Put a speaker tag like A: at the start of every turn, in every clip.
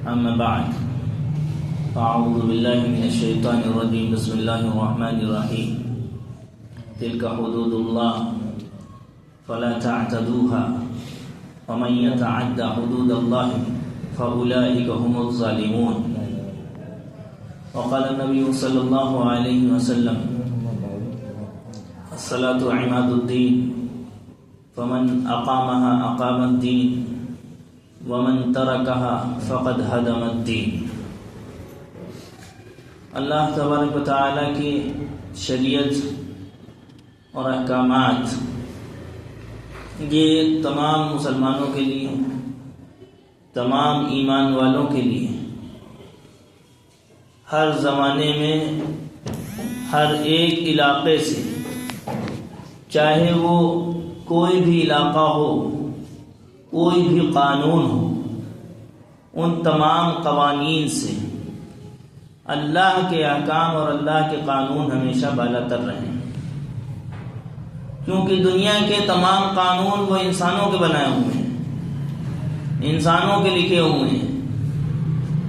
A: أما بعد فأعوذ بالله من الشيطان الرجيم بسم الله الرحمن الرحيم تلك حدود الله فلا تعتدوها ومن يتعد حدود الله فأولئك هم الظالمون وقال النبي صلى الله عليه وسلم الصلاة عماد الدين فمن أقامها أقام الدين ومن تركها فقد هدم الدين۔ اللہ تبارک و تعالیٰ کی شریعت اور احکامات یہ تمام مسلمانوں کے لیے، تمام ایمان والوں کے لیے ہر زمانے میں ہر ایک علاقے سے، چاہے وہ کوئی بھی علاقہ ہو، کوئی بھی قانون ہو، ان تمام قوانین سے اللہ کے احکام اور اللہ کے قانون ہمیشہ بالا تر رہیں، کیونکہ دنیا کے تمام قانون وہ انسانوں کے بنائے ہوئے ہیں، انسانوں کے لکھے ہوئے ہیں،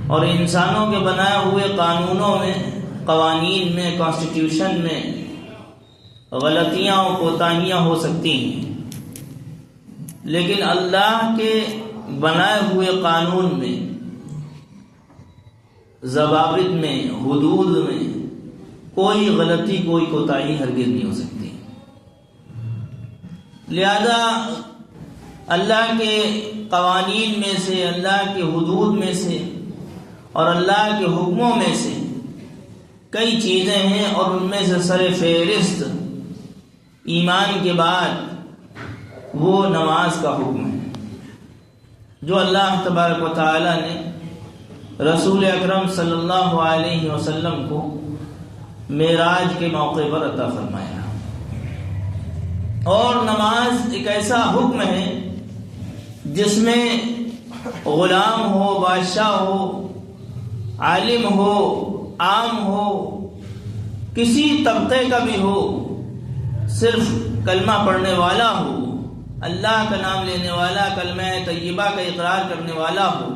A: اور انسانوں کے بنائے ہوئے قانونوں میں، قوانین میں، کانسٹیٹیوشن میں غلطیاں اور کوتاہیاں ہو سکتی ہیں، لیکن اللہ کے بنائے ہوئے قانون میں، ضوابط میں، حدود میں کوئی غلطی، کوئی کوتاہی ہرگز نہیں ہو سکتی۔ لہذا اللہ کے قوانین میں سے، اللہ کے حدود میں سے اور اللہ کے حکموں میں سے کئی چیزیں ہیں، اور ان میں سے سر فہرست ایمان کے بعد وہ نماز کا حکم ہے، جو اللہ تبارک و تعالی نے رسول اکرم صلی اللہ علیہ وسلم کو معراج کے موقع پر عطا فرمایا۔ اور نماز ایک ایسا حکم ہے جس میں غلام ہو، بادشاہ ہو، عالم ہو، عام ہو، کسی طبقے کا بھی ہو، صرف کلمہ پڑھنے والا ہو، اللہ کا نام لینے والا، کلمہ طیبہ کا اقرار کرنے والا ہو،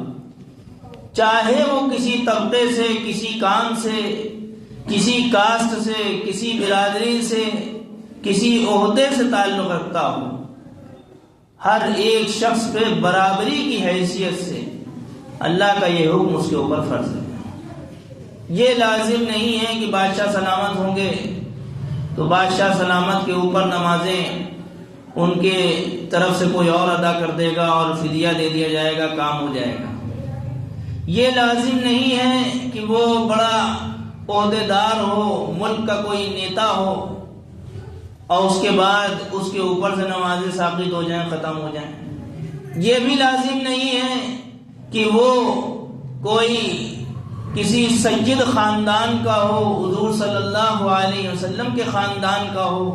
A: چاہے وہ کسی طبقے سے، کسی کام سے، کسی کاسٹ سے، کسی برادری سے، کسی عہدے سے تعلق رکھتا ہو، ہر ایک شخص پہ برابری کی حیثیت سے اللہ کا یہ حکم اس کے اوپر فرض ہے۔ یہ لازم نہیں ہے کہ بادشاہ سلامت ہوں گے تو بادشاہ سلامت کے اوپر نمازیں ان کے طرف سے کوئی اور ادا کر دے گا اور فدیہ دے دیا جائے گا، کام ہو جائے گا۔ یہ لازم نہیں ہے کہ وہ بڑا عہدیدار ہو، ملک کا کوئی نیتا ہو، اور اس کے بعد اس کے اوپر سے نمازیں ساقط ہو جائیں، ختم ہو جائیں۔ یہ بھی لازم نہیں ہے کہ وہ کوئی کسی سید خاندان کا ہو، حضور صلی اللہ علیہ وسلم کے خاندان کا ہو،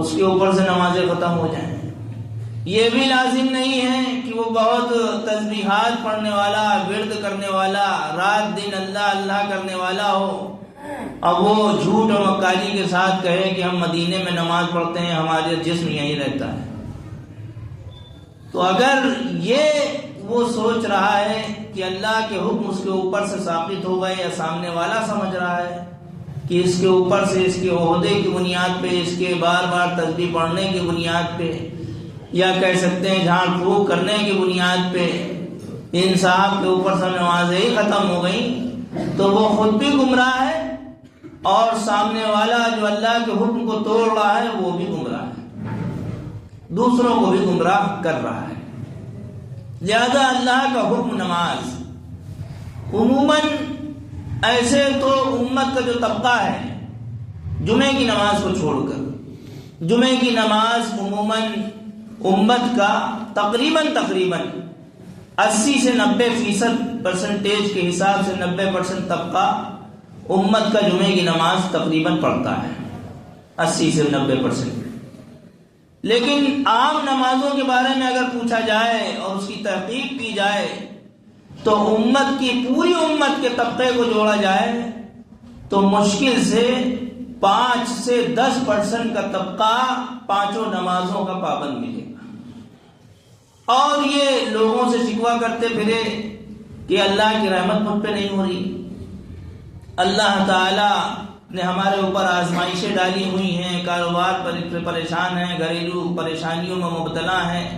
A: اس کے اوپر سے نمازیں ختم ہو جائیں۔ یہ بھی لازم نہیں ہے کہ وہ بہت تسبیحات پڑھنے والا، ورد کرنے والا، رات دن اللہ اللہ کرنے والا ہو، اب وہ جھوٹ اور مکاری کے ساتھ کہے کہ ہم مدینے میں نماز پڑھتے ہیں، ہمارا جسم یہیں رہتا ہے۔ تو اگر یہ وہ سوچ رہا ہے کہ اللہ کے حکم اس کے اوپر سے ثابت ہو گئے، یا سامنے والا سمجھ رہا ہے کہ اس کے اوپر سے، اس کے عہدے کی بنیاد پہ، اس کے بار بار تسبیح پڑھنے کی بنیاد پہ، یا کہہ سکتے ہیں جھاڑ پھونک کرنے کی بنیاد پہ ان صاحب کے اوپر سے نمازیں ہی ختم ہو گئیں، تو وہ خود بھی گمراہ ہے، اور سامنے والا جو اللہ کے حکم کو توڑ رہا ہے وہ بھی گمراہ ہے، دوسروں کو بھی گمراہ کر رہا ہے۔ لہذا اللہ کا حکم نماز عموماً، ایسے تو امت کا جو طبقہ ہے جمعے کی نماز کو چھوڑ کر، جمعے کی نماز عموماً امت کا تقریباً 80 سے 90% پرسنٹیج کے حساب سے 90% طبقہ امت کا جمعے کی نماز تقریباً پڑھتا ہے، 80 سے 90%۔ لیکن عام نمازوں کے بارے میں اگر پوچھا جائے اور اس کی تحقیق کی جائے تو امت کی، پوری امت کے طبقے کو جوڑا جائے تو مشکل سے 5 سے 10% کا طبقہ پانچوں نمازوں کا پابند ملے گا۔ اور یہ لوگوں سے شکوہ کرتے پھرے کہ اللہ کی رحمت مجھ پہ نہیں ہو رہی، اللہ تعالیٰ نے ہمارے اوپر آزمائشیں ڈالی ہوئی ہیں، کاروبار پر پریشان ہیں، گھریلو پریشانیوں میں مبتلا ہیں،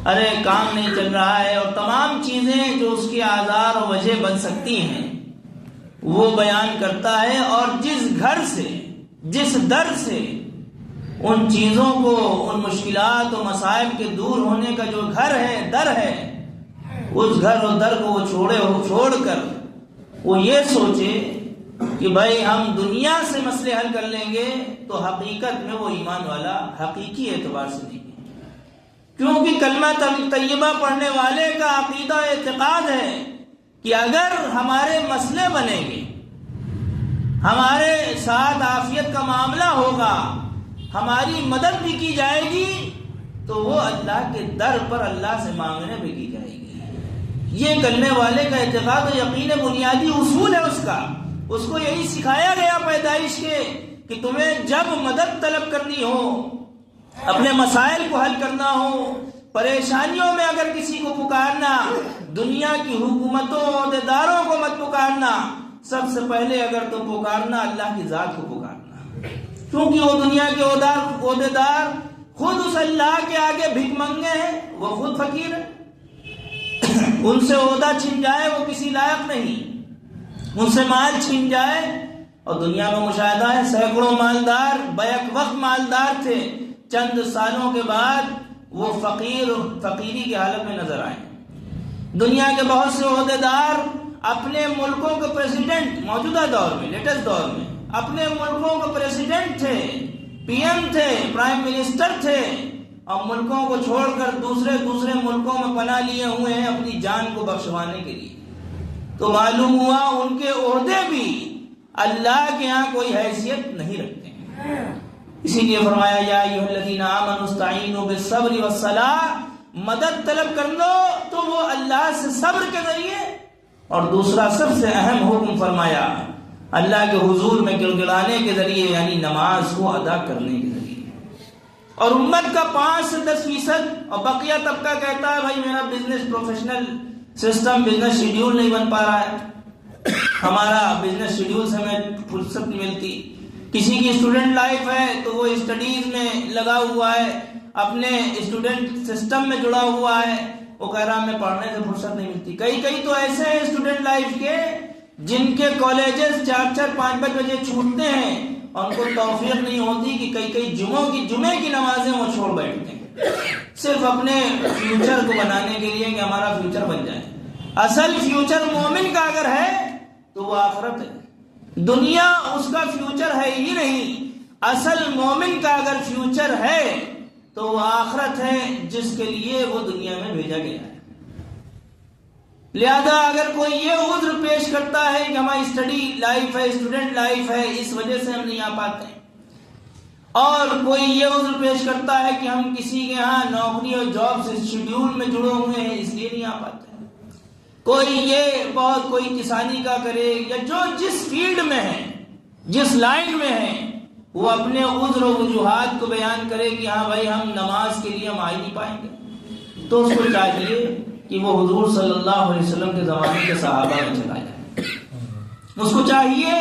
A: ارے کام نہیں چل رہا ہے، اور تمام چیزیں جو اس کی آزار و وجہ بن سکتی ہیں وہ بیان کرتا ہے، اور جس گھر سے، جس در سے ان چیزوں کو، ان مشکلات و مصائب کے دور ہونے کا جو گھر ہے، در ہے، اس گھر و در کو وہ چھوڑ کر وہ یہ سوچے کہ بھائی ہم دنیا سے مسئلے حل کر لیں گے، تو حقیقت میں وہ ایمان والا حقیقی اعتبار سے نہیں ہے، کیونکہ کلمہ طیبہ پڑھنے والے کا عقیدہ اعتقاد ہے کہ اگر ہمارے مسئلے بنیں گے، ہمارے ساتھ عافیت کا معاملہ ہوگا، ہماری مدد بھی کی جائے گی، تو وہ اللہ کے در پر اللہ سے مانگنے بھی کی جائے گی۔ یہ کلمے والے کا اعتقاد و یقین بنیادی اصول ہے اس کو یہی سکھایا گیا پیدائش کے کہ تمہیں جب مدد طلب کرنی ہو، اپنے مسائل کو حل کرنا ہو، پریشانیوں میں اگر کسی کو پکارنا، دنیا کی حکومتوں عہدیداروں کو مت پکارنا، سب سے پہلے اگر تو پکارنا اللہ کی ذات کو پکارنا، کیونکہ وہ دنیا کے عہدیدار خود اس اللہ کے آگے بھیک منگے ہیں، وہ خود فقیر ہے، ان سے عہدہ چھن جائے وہ کسی لائق نہیں، ان سے مال چھن جائے، اور دنیا میں مشاہدہ ہے سینکڑوں مالدار بیک وقت مالدار تھے، چند سالوں کے بعد وہ فقیری کی حالت میں نظر آئے۔ دنیا کے بہت سے عہدیدار اپنے ملکوں کے پریزیڈنٹ، موجودہ دور میں، لیٹسٹ دور میں اپنے ملکوں کے پریزیڈنٹ تھے، پی ایم تھے، پرائم منسٹر تھے، اور ملکوں کو چھوڑ کر دوسرے ملکوں میں پناہ لیے ہوئے ہیں اپنی جان کو بخشوانے کے لیے۔ تو معلوم ہوا ان کے عہدے بھی اللہ کے ہاں کوئی حیثیت نہیں رکھتے ہیں۔ اسی لیے فرمایا یا ایھا الذین آمنوا استعینوا بالصبر والصلاۃ، مدد طلب کر لو تو وہ اللہ سے صبر کے ذریعے، اور دوسرا سب سے اہم حکم فرمایا اللہ کے حضور میں گڑگڑانے کے ذریعے، یعنی نماز کو ادا کرنے کے ذریعے۔ اور امت کا 5 سے 10%، اور بقیہ طبقہ کہتا ہے بھائی میرا business professional system, business schedule نہیں بن پا رہا ہے، ہمارا بزنس شیڈیول سے ہمیں فرصت نہیں ملتی۔ کسی کی اسٹوڈنٹ لائف ہے تو وہ اسٹڈیز میں لگا ہوا ہے، اپنے اسٹوڈنٹ سسٹم میں جڑا ہوا ہے، وہ کہہ رہا ہمیں پڑھنے سے فرصت نہیں ملتی۔ کئی تو ایسے ہیں اسٹوڈنٹ لائف کے جن کے کالجز 4-5 بجے چھوٹتے ہیں، اور ان کو توفیق نہیں ہوتی کہ کئی جمعے کی نمازیں وہ چھوڑ بیٹھتے ہیں، صرف اپنے فیوچر کو بنانے کے لیے کہ ہمارا فیوچر بن جائے۔ اصل فیوچر مومن کا اگر ہے تو وہ آخرت ہے، دنیا اس کا فیوچر ہے ہی نہیں۔ اصل مومن کا اگر فیوچر ہے تو وہ آخرت ہے جس کے لیے وہ دنیا میں بھیجا گیا ہے۔ لہذا اگر کوئی یہ عذر پیش کرتا ہے کہ ہماری اسٹڈی لائف ہے، اسٹوڈنٹ لائف ہے، اس وجہ سے ہم نہیں آ پاتے ہیں، اور کوئی یہ عذر پیش کرتا ہے کہ ہم کسی کے ہاں نوکری اور جاب سے شیڈیول میں جڑے ہوئے ہیں اس لیے نہیں آ پاتے ہیں، کوئی کسانی کا کرے، یا جو جس فیلڈ میں ہے، جس لائن میں ہے، وہ اپنے عذر و وجوہات کو بیان کرے کہ ہاں بھائی ہم نماز کے لیے ہم آ ہی نہیں پائیں گے، تو اس کو چاہیے کہ وہ حضور صلی اللہ علیہ وسلم کے زمانے کے صحابہ میں چلا جائے، اس کو چاہیے،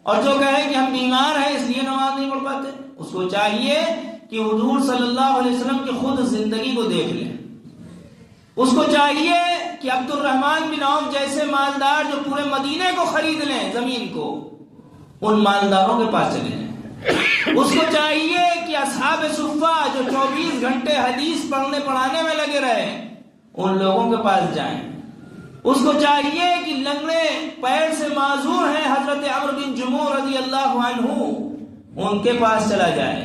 A: اور جو کہے کہ ہم بیمار ہیں اس لیے نماز نہیں پڑھ پاتے، اس کو چاہیے کہ حضور صلی اللہ علیہ وسلم کی خود زندگی کو دیکھ لیں، اس کو چاہیے کہ عبد الرحمن بن عوف جیسے مالدار جو پورے مدینے کو خرید لیں، زمین کو، ان مالداروں کے پاس چلے جائیں، اس کو چاہیے کہ اصحاب صفہ جو 24 گھنٹے حدیث پڑھانے میں لگے رہے ان لوگوں کے پاس جائیں، اس کو چاہیے کہ لنگڑے پیر سے معذور ہیں حضرت عمرو بن جموح رضی اللہ عنہ ان کے پاس چلا جائے،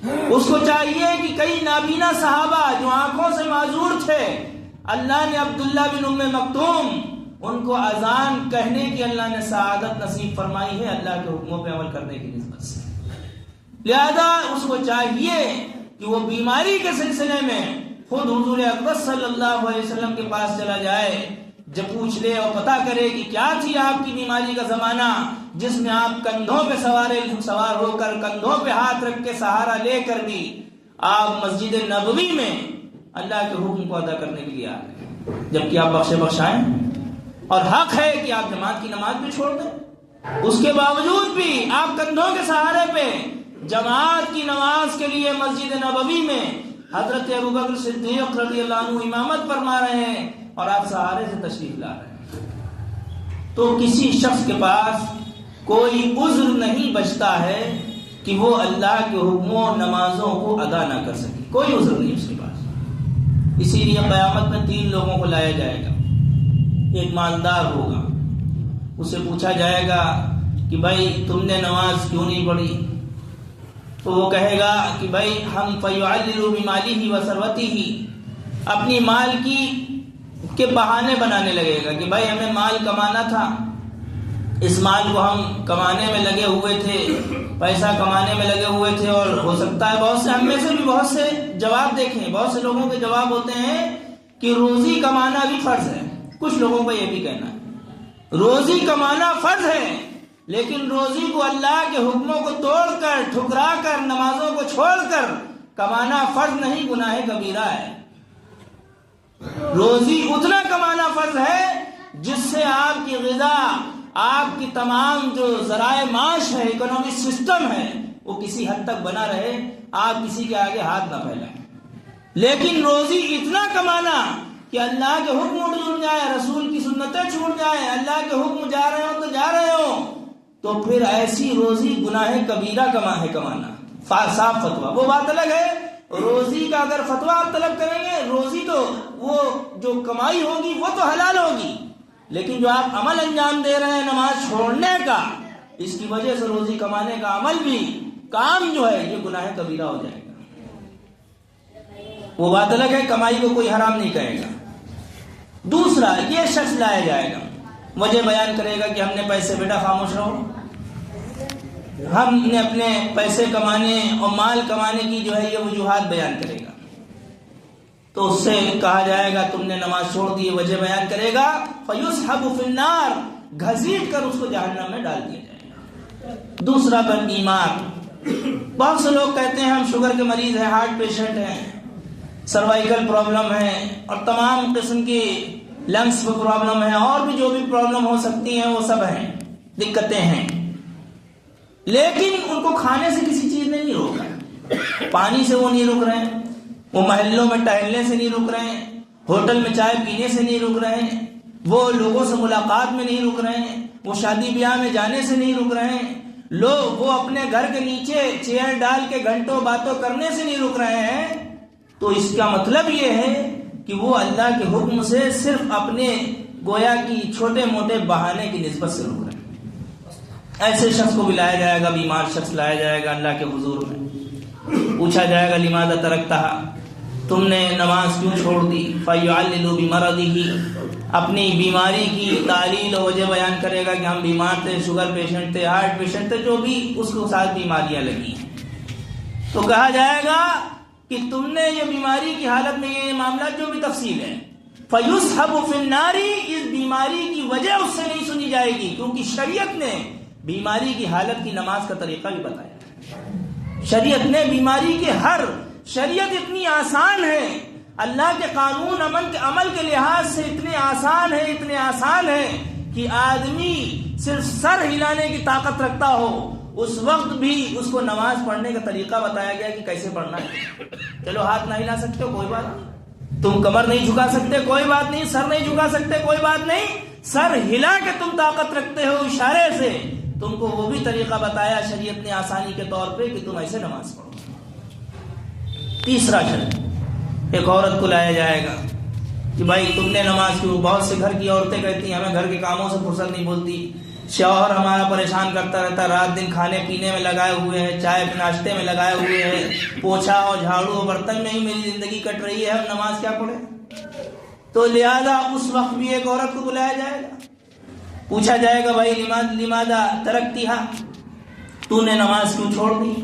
A: اس کو چاہیے کہ کئی نابینا صحابہ جو آنکھوں سے معذور تھے، اللہ نے عبداللہ بن ام مکتوم ان کو اذان کہنے کی اللہ نے سعادت نصیب فرمائی ہے اللہ کے حکموں پہ عمل کرنے کی نسبت سے، لہذا اس کو چاہیے کہ وہ بیماری کے سلسلے میں خود حضور اقدس صلی اللہ علیہ وسلم کے پاس چلا جائے، جب پوچھ لے اور پتہ کرے کہ کیا تھی آپ کی بیماری کا زمانہ جس میں آپ کندھوں پہ سوار ہو کر، کندھوں پہ ہاتھ رکھ کے سہارا لے کر بھی آپ مسجد نبوی میں اللہ کے حکم کو ادا کرنے کے لیے آ گئے، جبکہ آپ بخشائیں اور حق ہے کہ آپ جماعت کی نماز بھی چھوڑ دیں، اس کے باوجود بھی آپ کندھوں کے سہارے پہ جماعت کی نماز کے لیے مسجد نبوی میں حضرت ابوبکر صدیق رضی اللہ عنہ امامت فرما رہے ہیں اور آپ سہارے سے تشریف لا رہے ہیں، تو کسی شخص کے پاس کوئی عذر نہیں بچتا ہے کہ وہ اللہ کے حکموں اور نمازوں کو ادا نہ کر سکے، کوئی عذر نہیں اس کے پاس۔ اسی لیے قیامت میں 3 لوگوں کو لایا جائے گا۔ ایک مالدار ہوگا، اسے پوچھا جائے گا کہ بھائی تم نے نماز کیوں نہیں پڑھی؟ تو وہ کہے گا کہ بھائی ہم فیعلل بمالہ و ثروتہ، اپنی مال کے بہانے بنانے لگے گا کہ بھائی ہمیں مال کمانا تھا، اس مال کو ہم کمانے میں لگے ہوئے تھے، پیسہ کمانے میں لگے ہوئے تھے، اور ہو سکتا ہے بہت سے ہم میں سے بھی بہت سے جواب دیکھیں، بہت سے لوگوں کے جواب ہوتے ہیں کہ روزی کمانا بھی فرض ہے۔ کچھ لوگوں کا یہ بھی کہنا ہے روزی کمانا فرض ہے، لیکن روزی کو اللہ کے حکموں کو توڑ کر، ٹھکرا کر، نمازوں کو چھوڑ کر کمانا فرض نہیں، گناہ کبیرہ ہے۔ روزی اتنا کمانا فرض ہے جس سے آپ کی غذا، آپ کی تمام جو ذرائع معاش ہے، اکنامک سسٹم ہے، وہ کسی حد تک بنا رہے، آپ کسی کے آگے ہاتھ نہ پھیلائیں۔ لیکن روزی اتنا کمانا کہ اللہ کے حکم چھوٹ جائے، رسول کی سنتیں چھوٹ جائیں، اللہ کے حکم جا رہے ہوں تو جا رہے ہوں، تو پھر ایسی روزی گناہ کبیرہ کمانا، صاف فتویٰ۔ وہ بات الگ ہے، روزی کا اگر فتویٰ آپ طلب کریں گے، روزی تو وہ جو کمائی ہوگی وہ تو حلال ہوگی، لیکن جو آپ عمل انجام دے رہے ہیں نماز چھوڑنے کا، اس کی وجہ سے روزی کمانے کا عمل بھی، کام جو ہے، یہ گناہ کبیرہ ہو جائے گا۔ وہ بات الگ ہے، کمائی کو کوئی حرام نہیں کہے گا۔ دوسرا، یہ شخص لایا جائے گا، وجہ بیان کرے گا کہ ہم نے پیسے، بیٹا خاموش رہو، ہم نے اپنے پیسے کمانے اور مال کمانے کی جو ہے یہ وجوہات بیان کرے گا، تو اس سے کہا جائے گا تم نے نماز چھوڑ دی، وجہ بیان کرے گا، فَيُسْحَبُ فِي النَّارِ، گھسیٹ کر اس کو جہنم میں ڈال دیا جائے گا۔ دوسرا، بد بیمار، بہت سے لوگ کہتے ہیں ہم شوگر کے مریض ہیں، ہارٹ پیشنٹ ہیں، سروائیکل پرابلم ہے، اور تمام قسم کی لنگس میں پرابلم ہے، اور بھی جو بھی پرابلم ہو سکتی ہیں وہ سب ہیں، دقتیں ہیں، لیکن ان کو کھانے سے کسی چیز نے نہیں روکا، پانی سے وہ نہیں رک رہے ہیں، وہ محلوں میں ٹہلنے سے نہیں رک رہے ہیں، ہوٹل میں چائے پینے سے نہیں رک رہے ہیں، وہ لوگوں سے ملاقات میں نہیں رک رہے ہیں، وہ شادی بیاہ میں جانے سے نہیں رک رہے ہیں، وہ اپنے گھر کے نیچے چیئر ڈال کے گھنٹوں باتوں کرنے سے نہیں رک رہے ہیں، تو اس کا مطلب یہ ہے کہ وہ اللہ کے حکم سے صرف اپنے گویا کی چھوٹے موٹے بہانے کی نسبت سے رک رہے ہیں۔ ایسے شخص کو بھی لایا جائے گا، بیمار شخص لایا جائے گا اللہ کے حضور میں، پوچھا جائے گا لماذا ترکتها، تم نے نماز کیوں چھوڑ دی؟ فَيُعَلِّلُ بِمَرَضِهِ، اپنی بیماری کی تعلیل و وجہ بیان کرے گا کہ ہم بیمار تھے، شوگر پیشنٹ تھے، ہارٹ پیشنٹ تھے، جو بھی اس کو ساتھ بیماریاں لگی ہیں، تو کہا جائے گا کہ تم نے یہ بیماری کی حالت میں یہ معاملات جو بھی تفصیل ہے، فَيُسْحَبُ فِي النَّارِ، اس بیماری کی وجہ اس سے نہیں سنی جائے گی، کیونکہ شریعت نے بیماری کی حالت کی نماز کا طریقہ بھی بتایا، شریعت نے بیماری کے شریعت اتنی آسان ہے، اللہ کے قانون عمل کے لحاظ سے اتنے آسان ہے کہ آدمی صرف سر ہلانے کی طاقت رکھتا ہو، اس وقت بھی اس کو نماز پڑھنے کا طریقہ بتایا گیا کہ کیسے پڑھنا ہے۔ چلو ہاتھ نہ ہلا سکتے ہو کوئی بات نہیں، تم کمر نہیں جھکا سکتے کوئی بات نہیں، سر نہیں جھکا سکتے کوئی بات نہیں، سر ہلا کے تم طاقت رکھتے ہو اشارے سے، تم کو وہ بھی طریقہ بتایا شریعت نے آسانی کے طور پہ کہ تم ایسے نماز پڑھو۔ تیسرا شرط، ایک عورت کو لایا جائے گا کہ بھائی تم نے نماز کیوں؟ بہت سے گھر کی عورتیں کہتی ہیں ہمیں گھر کے کاموں سے فرصت نہیں ملتی، شوہر ہمارا پریشان کرتا رہتا، رات دن کھانے پینے میں لگائے ہوئے ہیں، چائے ناشتے میں لگائے ہوئے ہیں، پوچھا اور جھاڑو اور برتن میں ہی میری زندگی کٹ رہی ہے، ہم نماز کیا پڑھیں؟ تو لہذا اس وقت بھی ایک عورت کو بلایا جائے گا، پوچھا جائے گا بھائی لماذا ترکتھا، تو نے نماز کیوں چھوڑ دی؟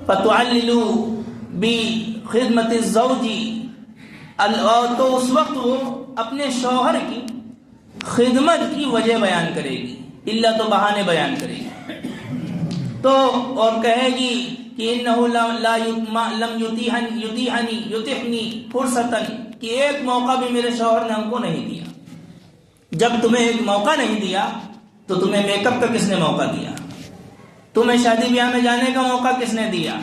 A: فتعلل بخدمت الزوج، تو اس وقت وہ اپنے شوہر کی خدمت کی وجہ بیان کرے گی، اللہ تو بہانے بیان کرے گی، تو اور کہے گی کہ انہ لم یتیحنی فرصتاً، کہ ایک موقع بھی میرے شوہر نے ہم کو نہیں دیا، جب تمہیں ایک موقع نہیں دیا تو تمہیں میک اپ کا کس نے موقع دیا؟ تمہیں شادی بیاہ میں جانے کا موقع کس نے دیا؟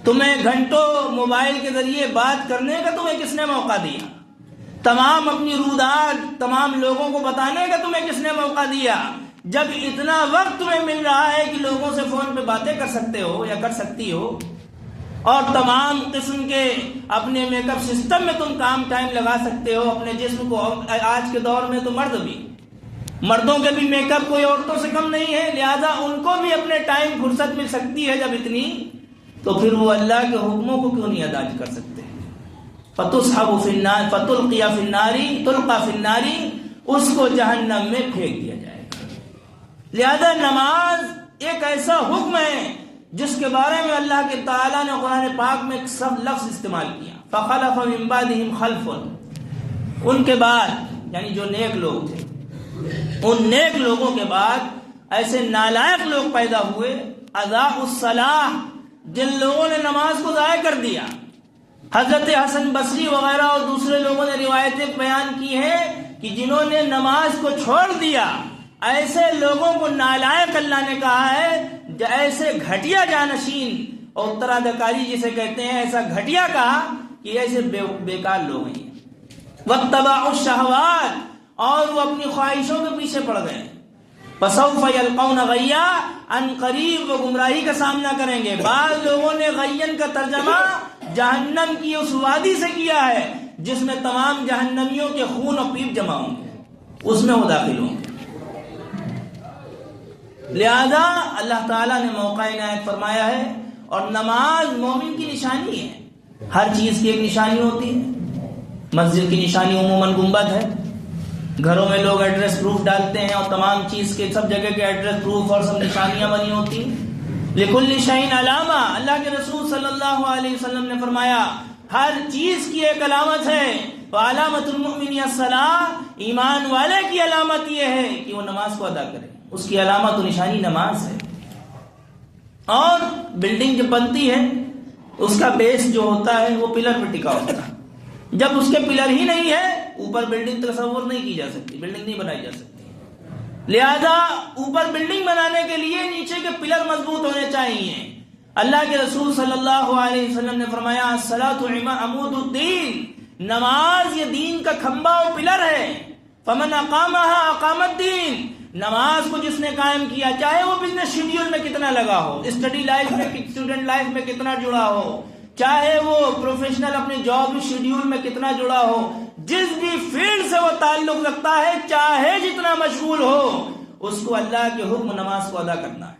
A: تمہیں گھنٹوں موبائل کے ذریعے بات کرنے کا تمہیں کس نے موقع دیا؟ تمام اپنی روداد تمام لوگوں کو بتانے کا تمہیں کس نے موقع دیا؟ جب اتنا وقت تمہیں مل رہا ہے کہ لوگوں سے فون پہ باتیں کر سکتے ہو یا کر سکتی ہو، اور تمام قسم کے اپنے میک اپ سسٹم میں تم کام ٹائم لگا سکتے ہو اپنے جسم کو، آج کے دور میں تو مردوں کے بھی میک اپ کوئی عورتوں سے کم نہیں ہے، لہذا ان کو بھی اپنے ٹائم فرصت مل سکتی ہے جب اتنی، تو پھر وہ اللہ کے حکموں کو کیوں نہیں ادا کر سکتے؟ فَتُسْحَبُ فِي النَّارِ فَتُلْقِيَ فِي النَّارِ تُلْقَى فِي النَّارِ، اس کو جہنم میں پھینک دیا جائے گا۔ لہذا نماز ایک ایسا حکم ہے جس کے بارے میں اللہ کے تعالیٰ نے قرآن پاک میں ایک سب لفظ استعمال کیا، فَخَلَفَ مِن بَعْدِهِمْ خَلْفٌ، ان کے بعد یعنی جو نیک لوگ تھے، ان نیک لوگوں کے بعد ایسے نالائق لوگ پیدا ہوئے، اضاعوا الصلاۃ، جن لوگوں نے نماز کو ضائع کر دیا۔ حضرت حسن بصری وغیرہ اور دوسرے لوگوں نے روایتیں بیان کی ہیں کہ جنہوں نے نماز کو چھوڑ دیا، ایسے لوگوں کو نالائق اللہ نے کہا ہے، ایسے گھٹیا جانشین اور اترادھکاری جسے کہتے ہیں، ایسا گھٹیا کہا کہ ایسے بیکار لوگ ہیں۔ واتبعوا الشہوات، اور وہ اپنی خواہشوں کے پیچھے پڑ گئے۔ فسوف یلقون غیا، ان قریب وہ گمراہی کا سامنا کریں گے۔ بعض لوگوں نے غین کا ترجمہ جہنم کی اس وادی سے کیا ہے جس میں تمام جہنمیوں کے خون اور پیپ جمع ہوں گے، اس میں وہ داخل ہوں گے۔ لہذا اللہ تعالیٰ نے موقع عنایت فرمایا ہے، اور نماز مومن کی نشانی ہے۔ ہر چیز کی ایک نشانی ہوتی ہے۔ مسجد کی نشانی عموماً گنبد ہے، گھروں میں لوگ ایڈریس پروف ڈالتے ہیں، اور تمام چیز کے سب جگہ کے ایڈریس پروف اور سب نشانیاں بنی ہوتی ہیں۔ لِكُلِّ شَيْءٍ علامہ، اللہ کے رسول صلی اللہ علیہ وسلم نے فرمایا ہر چیز کی ایک علامت ہے۔ وَعَلَامَةُ الْمُؤْمِنِ الصَّلَاةُ، ایمان والے کی علامت یہ ہے کہ وہ نماز کو ادا کرے، اس کی علامت و نشانی نماز ہے۔ اور بلڈنگ جب بنتی ہے اس کا بیس جو ہوتا ہے وہ پلر پہ ٹکا ہوتا ہے، جب اس کے پلر ہی نہیں ہے اوپر بلڈنگ تصور نہیں کی جا سکتی، بلڈنگ نہیں بنائی جا سکتی۔ لہذا اوپر بلڈنگ بنانے کے لیے نیچے کے پلر مضبوط ہونے چاہیے۔ اللہ کے رسول صلی اللہ علیہ وسلم نے فرمایا الصلاۃ عمود الدین، نماز یہ دین کا کھمبا و پلر ہے۔ فمن اقامها اقام الدین، نماز کو جس نے قائم کیا، چاہے وہ بزنس شیڈیول میں کتنا لگا ہو، اسٹڈی لائف میں، اسٹوڈنٹ لائف میں کتنا جڑا ہو، چاہے وہ پروفیشنل اپنے جاب شیڈیول میں کتنا جڑا ہو، جس بھی فیلڈ سے وہ تعلق رکھتا ہے، چاہے جتنا مشغول ہو، اس کو اللہ کے حکم نماز کو ادا کرنا ہے۔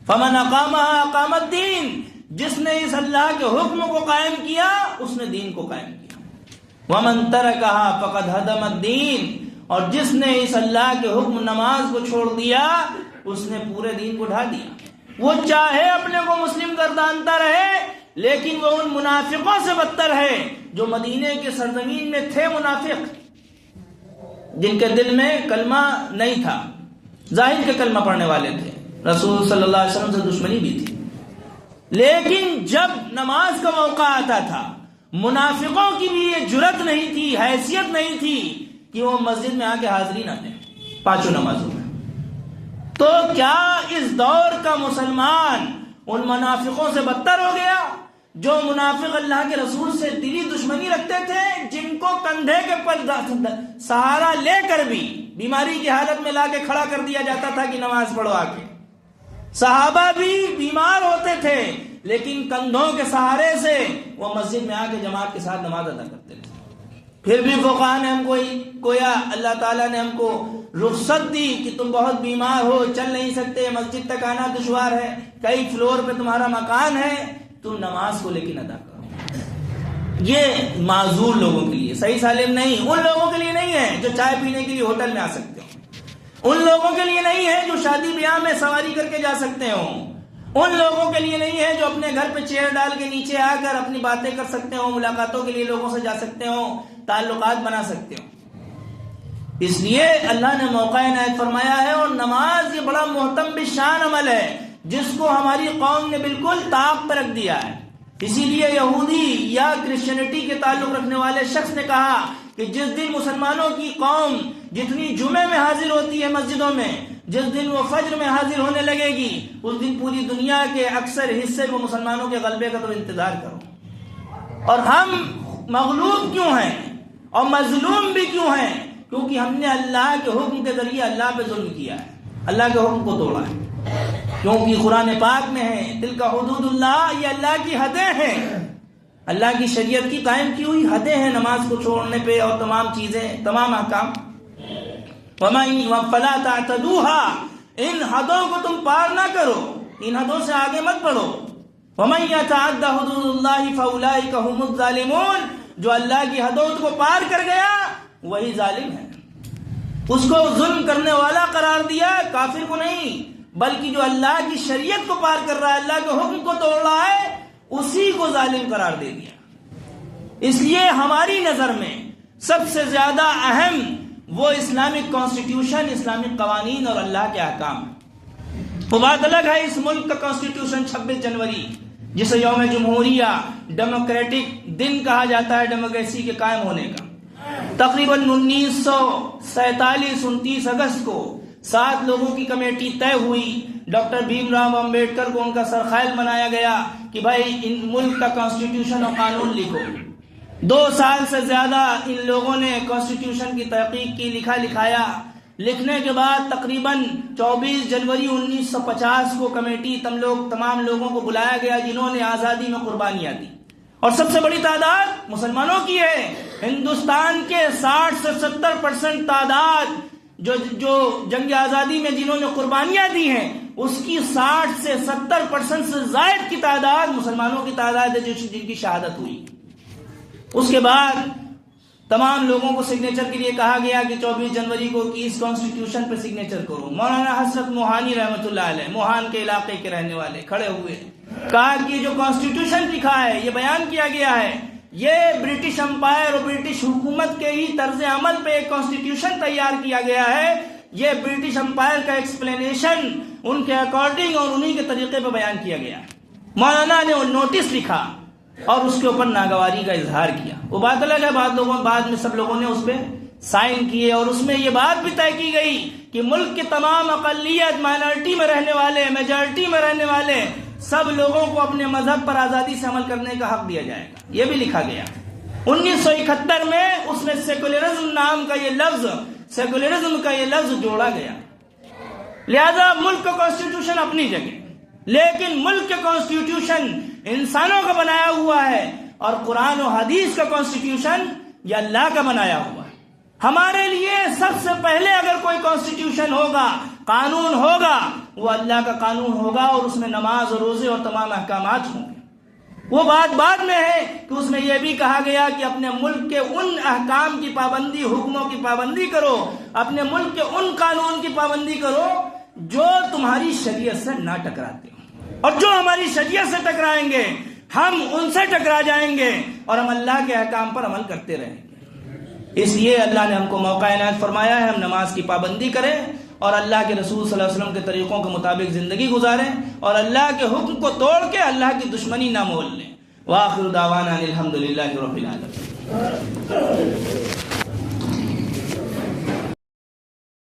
A: فمن اقامها اقام الدین، جس نے اس اللہ کے حکم کو قائم کیا اس نے دین کو قائم کیا۔ ومن ترکها فقد هدم الدین، اور جس نے اس اللہ کے حکم نماز کو چھوڑ دیا اس نے پورے دین کو ڈھا دیا۔ وہ چاہے اپنے کو مسلم گردانتا رہے، لیکن وہ ان منافقوں سے بدتر ہے جو مدینے کے سرزمین میں تھے، منافق جن کے دل میں کلمہ نہیں تھا، ظاہر کے کلمہ پڑھنے والے تھے، رسول صلی اللہ علیہ وسلم سے دشمنی بھی تھی، لیکن جب نماز کا موقع آتا تھا منافقوں کی بھی یہ جرت نہیں تھی، حیثیت نہیں تھی کہ وہ مسجد میں آ کے حاضری نہ دیں پانچوں نمازوں میں۔ تو کیا اس دور کا مسلمان ان منافقوں سے بدتر ہو گیا جو منافق اللہ کے رسول سے دلی دشمنی رکھتے تھے، جن کو کندھے کے پر سہارا لے کر بھی بیماری کی حالت میں لا کے کھڑا کر دیا جاتا تھا کہ نماز پڑھو آ کے؟ صحابہ بھی بیمار ہوتے تھے لیکن کندھوں کے سہارے سے وہ مسجد میں آ کے جماعت کے ساتھ نماز ادا کرتے تھے۔ پھر بھی فقہاء نے ہم کو گویا اللہ تعالیٰ نے ہم کو رخصت دی کہ تم بہت بیمار ہو، چل نہیں سکتے، مسجد تک آنا دشوار ہے، کئی فلور پہ تمہارا مکان ہے، تم نماز کو لیکن ادا کرو۔ یہ معذور لوگوں کے لیے، صحیح سالم نہیں، ان لوگوں کے لیے نہیں ہے جو چائے پینے کے لیے ہوٹل میں آ سکتے ہو، ان لوگوں کے لیے نہیں ہے جو شادی بیاہ میں سواری کر کے جا سکتے ہوں، ان لوگوں کے لیے نہیں ہے جو اپنے گھر پہ چیئر ڈال کے نیچے آ کر اپنی باتیں کر سکتے ہوں، ملاقاتوں کے لیے لوگوں سے جا سکتے ہوں، تعلقات بنا سکتے ہوں۔ اس لیے اللہ نے موقع عنایت فرمایا ہے، اور نماز یہ بڑا محتم بشان عمل ہے جس کو ہماری قوم نے بالکل طاق پر رکھ دیا ہے۔ اسی لیے یہودی یا کرسچینٹی کے تعلق رکھنے والے شخص نے کہا کہ جس دن مسلمانوں کی قوم جتنی جمعے میں حاضر ہوتی ہے مسجدوں میں، جس دن وہ فجر میں حاضر ہونے لگے گی، اس دن پوری دنیا کے اکثر حصے کو مسلمانوں کے غلبے کا تو انتظار کرو۔ اور ہم مغلوب کیوں ہیں اور مظلوم بھی کیوں ہیں؟ کیونکہ ہم نے اللہ کے حکم کے ذریعے اللہ پہ ظلم کیا ہے، اللہ کے حکم کو توڑا ہے۔ کیونکہ قرآن پاک میں ہے تلک حدود اللہ، یہ اللہ کی حدیں ہیں، اللہ کی شریعت کی قائم کی ہوئی حدیں ہیں نماز کو چھوڑنے پہ اور تمام چیزیں، تمام احکام۔ فَلَا تَعْتَدُوهَا، ان حدوں کو تم پار نہ کرو، ان حدوں سے آگے مت بڑھو۔ وَمَن يَتَعَدَّ حُدُودَ اللَّهِ فَأُولَٰئِكَ هُمُ الظَّالِمُونَ، جو اللہ کی حدود کو پار کر گیا وہی ظالم ہے، اس کو ظلم کرنے والا قرار دیا، کافر کو نہیں، بلکہ جو اللہ کی شریعت کو پار کر رہا ہے، اللہ کے حکم کو توڑ رہا ہے، اسی کو ظالم قرار دے دیا۔ اس لیے ہماری نظر میں سب سے زیادہ اہم وہ اسلامک کانسٹیٹیوشن، اسلامک قوانین اور اللہ کے احکام۔ وہ بات الگ ہے اس ملک کا کانسٹیٹیوشن 26 جنوری، جسے یوم جمہوریہ، ڈیموکریٹک دن کہا جاتا ہے ڈیموکریسی کے قائم ہونے کا۔ تقریباً 1947 29 اگست کو 7 لوگوں کی کمیٹی طے ہوئی، ڈاکٹر بھیم راؤ امبیڈکر کو ان کا سرخیل بنایا گیا کہ بھائی ان ملک کا کانسٹیٹیوشن اور قانون لکھو۔ 2 سال سے زیادہ ان لوگوں نے کانسٹیٹیوشن کی تحقیق کی، لکھایا۔ لکھنے کے بعد تقریباً 24 جنوری 1950 کو کمیٹی تمام لوگوں کو بلایا گیا جنہوں نے آزادی میں قربانیاں دی، اور سب سے بڑی تعداد مسلمانوں کی ہے۔ ہندوستان کے 60 سے 70% تعداد جو جنگ آزادی میں جنہوں نے قربانیاں دی ہیں، اس کی 60 سے 70% سے زائد کی تعداد مسلمانوں کی تعداد ہے جن کی شہادت ہوئی۔ اس کے بعد تمام لوگوں کو سگنیچر کے لیے کہا گیا کہ 24 جنوری کو اس کانسٹیٹیوشن پہ سگنیچر کرو۔ مولانا حسرت موہانی رحمۃ اللہ علیہ، موہان کے علاقے کے رہنے والے، کھڑے ہوئے، کہا کہ جو کانسٹیٹیوشن لکھا ہے، یہ بیان کیا گیا ہے، یہ برٹش امپائر اور برٹش حکومت کے ہی طرز عمل پہ ایک کانسٹیٹیوشن تیار کیا گیا ہے، یہ برٹش امپائر کا ایکسپلینیشن ان کے اکارڈنگ اور انہی کے طریقے پہ بیان کیا گیا۔ مولانا نے وہ نوٹس لکھا اور اس کے اوپر ناگواری کا اظہار کیا۔ وہ بات الگ ہے، بعد میں سب لوگوں نے اس پہ سائن کیے، اور اس میں یہ بات بھی طے کی گئی کہ ملک کے تمام اقلیت، مائنارٹی میں رہنے والے، میجارٹی میں رہنے والے سب لوگوں کو اپنے مذہب پر آزادی سے عمل کرنے کا حق دیا جائے گا، یہ بھی لکھا گیا۔ 1971 میں اس میں سیکولرزم کا یہ لفظ جوڑا گیا۔ لہذا ملک کا کانسٹیٹیوشن اپنی جگہ، لیکن ملک کا کانسٹیٹیوشن انسانوں کا بنایا ہوا ہے، اور قرآن و حدیث کا کانسٹیٹیوشن یہ اللہ کا بنایا ہوا ہے۔ ہمارے لیے سب سے پہلے اگر کوئی کانسٹیٹیوشن ہوگا، قانون ہوگا، وہ اللہ کا قانون ہوگا، اور اس میں نماز اور روزے اور تمام احکامات ہوں گے۔ وہ بات بعد میں ہے کہ اس میں یہ بھی کہا گیا کہ اپنے ملک کے ان احکام کی پابندی، حکموں کی پابندی کرو، اپنے ملک کے ان قانون کی پابندی کرو جو تمہاری شریعت سے نہ ٹکراتے ہو، اور جو ہماری شریعت سے ٹکرائیں گے ہم ان سے ٹکرا جائیں گے، اور ہم اللہ کے احکام پر عمل کرتے رہیں گے۔ اس لیے اللہ نے ہم کو موقع عنایت فرمایا ہے ہم نماز کی پابندی کریں، اور اللہ کے رسول صلی اللہ علیہ وسلم کے طریقوں کے مطابق زندگی گزاریں، اور اللہ کے حکم کو توڑ کے اللہ کی دشمنی نہ مول لیں۔ وآخر دعوانا الحمدللہ رب العالمین۔